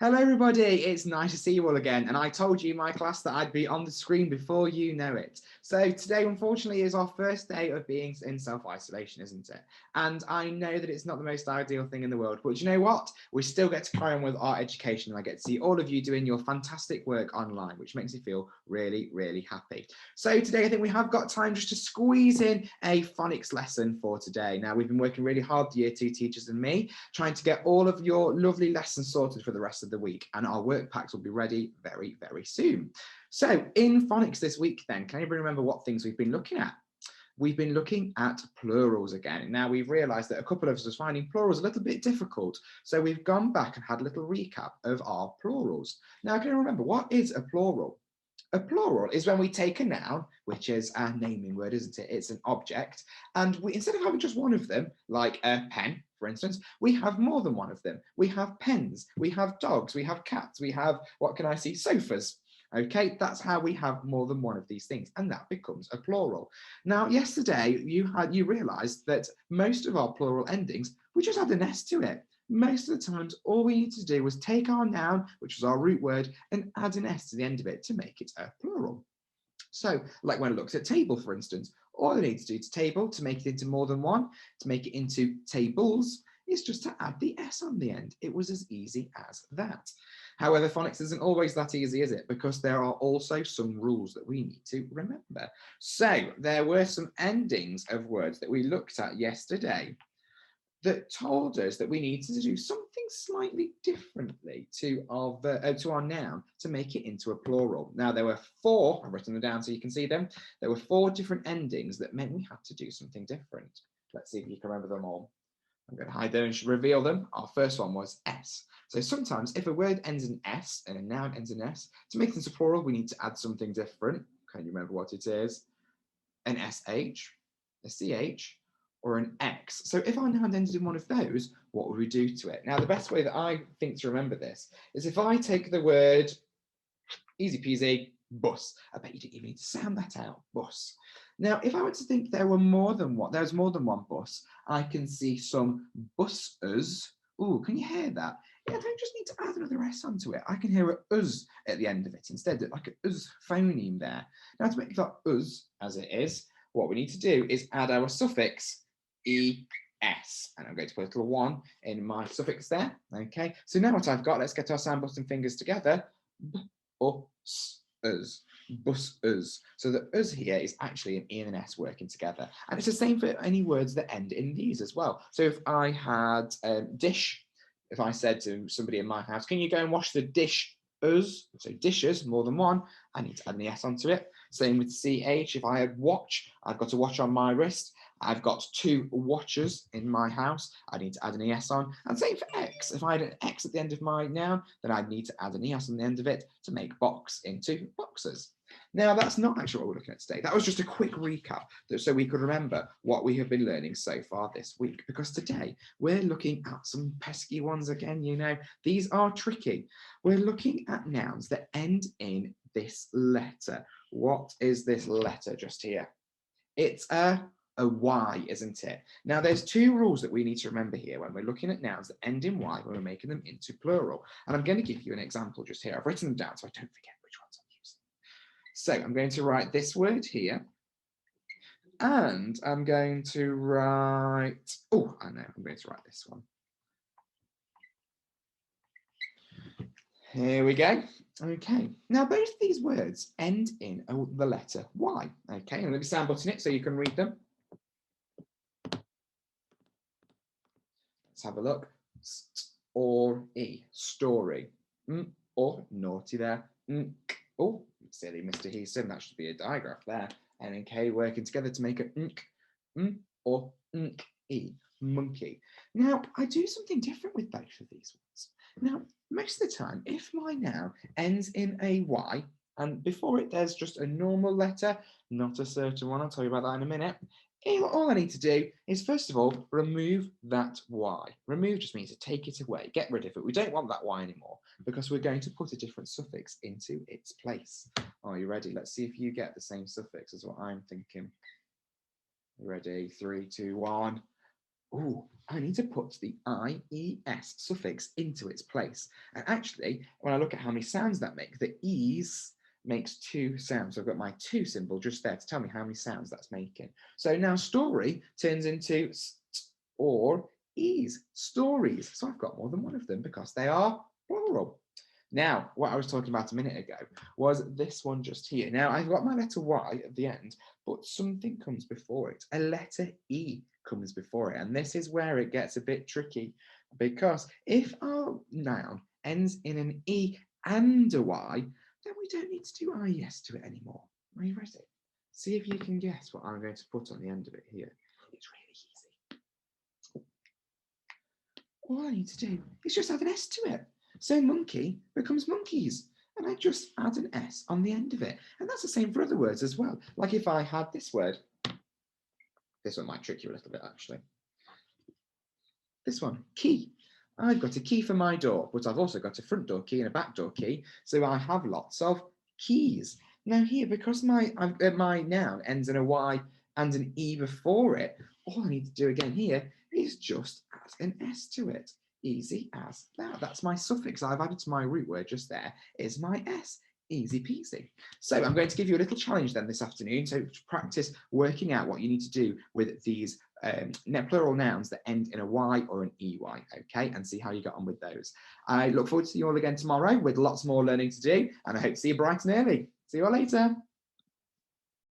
Hello everybody, it's nice to see you all again, and I told you in my class that I'd be on the screen before you know it. So today unfortunately is our first day of being in self-isolation, isn't it? And I know that it's not the most ideal thing in the world, but you know what? We still get to carry on with our education, and I get to see all of you doing your fantastic work online, which makes me feel really, really happy. So today I think we have got time just to squeeze in a phonics lesson for today. Now we've been working really hard, the year 2 teachers and me, trying to get all of your lovely lessons sorted for the rest of the week, and our work packs will be ready very, very soon. So in phonics this week then, can anybody remember what things we've been looking at? We've been looking at plurals again. Now we've realised that a couple of us are finding plurals a little bit difficult, so we've gone back and had a little recap of our plurals. Now can you remember, what is a plural? A plural is when we take a noun, which is a naming word, isn't it? It's an object, and instead of having just one of them, like a pen, for instance, we have more than one of them. We have pens, we have dogs, we have cats, we have, what can I see, sofas. Okay, that's how we have more than one of these things, and that becomes a plural. Now, yesterday you realised that most of our plural endings, we just had an S to it. Most of the times, all we need to do was take our noun, which was our root word, and add an S to the end of it to make it a plural. So, like when I looked at table, for instance, all I need to do to table, to make it into more than one, to make it into tables, is just to add the S on the end. It was as easy as that. However, phonics isn't always that easy, is it? Because there are also some rules that we need to remember. So, there were some endings of words that we looked at yesterday that told us that we needed to do something slightly differently to our noun to make it into a plural. Now there were four, I've written them down so you can see them. There were four different endings that meant we had to do something different. Let's see if you can remember them all. I'm going to hide them and reveal them. Our first one was S. So sometimes if a word ends in S and a noun ends in S, to make it into plural, we need to add something different. Can you remember what it is? An SH, a CH, or an X. So if our noun ended in one of those, what would we do to it? Now, the best way that I think to remember this is if I take the word, easy peasy, bus. I bet you didn't even need to sound that out, bus. Now, if I were to think there was more than one bus, I can see some buses. Ooh, can you hear that? Yeah, I don't just need to add another S onto it. I can hear a us at the end of it instead, like a us phoneme there. Now, to make that us as it is, what we need to do is add our suffix es, and I'm going to put a little one in my suffix there. Okay, so now what I've got, let's get our sound button fingers together. Us, us, bus, us. So the us here is actually an E and an S working together, and it's the same for any words that end in these as well. So if I had dish, if I said to somebody in my house, can you go and wash the dish? Us, so dishes, more than one, I need to add an ES onto it. Same with CH, if I had watch, I've got a watch on my wrist. I've got two watches in my house. I need to add an ES on. And same for X. If I had an X at the end of my noun, then I'd need to add an ES on the end of it to make box into boxes. Now, that's not actually what we're looking at today. That was just a quick recap so we could remember what we have been learning so far this week. Because today we're looking at some pesky ones again. You know, these are tricky. We're looking at nouns that end in this letter. What is this letter just here? It's a Y, isn't it? Now, there's two rules that we need to remember here when we're looking at nouns that end in Y when we're making them into plural. And I'm going to give you an example just here. I've written them down so I don't forget which ones I'm using. So I'm going to write this word here. And I'm going to write, oh, I know, I'm going to write this one. Here we go. Okay, now both of these words end in the letter Y. Okay, I'm going to be sound button it so you can read them. Let's have a look. Or E, story. Or naughty there. Oh, silly Mr. Heesom, that should be a digraph there. N and K working together to make a or E, monkey. Now, I do something different with both of these ones. Now, most of the time, if my noun ends in a Y, and before it there's just a normal letter, not a certain one, I'll tell you about that in a minute, all I need to do is, first of all, remove that Y. Remove just means to take it away, get rid of it. We don't want that Y anymore because we're going to put a different suffix into its place. Are you ready? Let's see if you get the same suffix as what I'm thinking. Ready? 3, 2, 1. Oh, I need to put the IES suffix into its place. And actually, when I look at how many sounds that make, the E's makes 2 sounds. So I've got my 2 symbol just there to tell me how many sounds that's making. So now story turns into st or E's, stories. So I've got more than one of them because they are plural. Now, what I was talking about a minute ago was this one just here. Now, I've got my letter Y at the end, but something comes before it. A letter E comes before it. And this is where it gets a bit tricky, because if our noun ends in an E and a Y, then we don't need to do IES to it anymore. Are you ready? See if you can guess what I'm going to put on the end of it here. It's really easy. All I need to do is just add an S to it. So monkey becomes monkeys. And I just add an S on the end of it. And that's the same for other words as well. Like if I had this word, this one might trick you a little bit actually. This one, key. I've got a key for my door, but I've also got a front door key and a back door key. So I have lots of keys. Now here, because my noun ends in a Y and an E before it, all I need to do again here is just add an S to it. Easy as that. That's my suffix I've added to my root word just there is my S. Easy peasy. So I'm going to give you a little challenge then this afternoon. So to practice working out what you need to do with these plural nouns that end in a Y or an EY, okay, and see how you get on with those. I look forward to seeing you all again tomorrow with lots more learning to do, and I hope to see you bright and early. See you all later.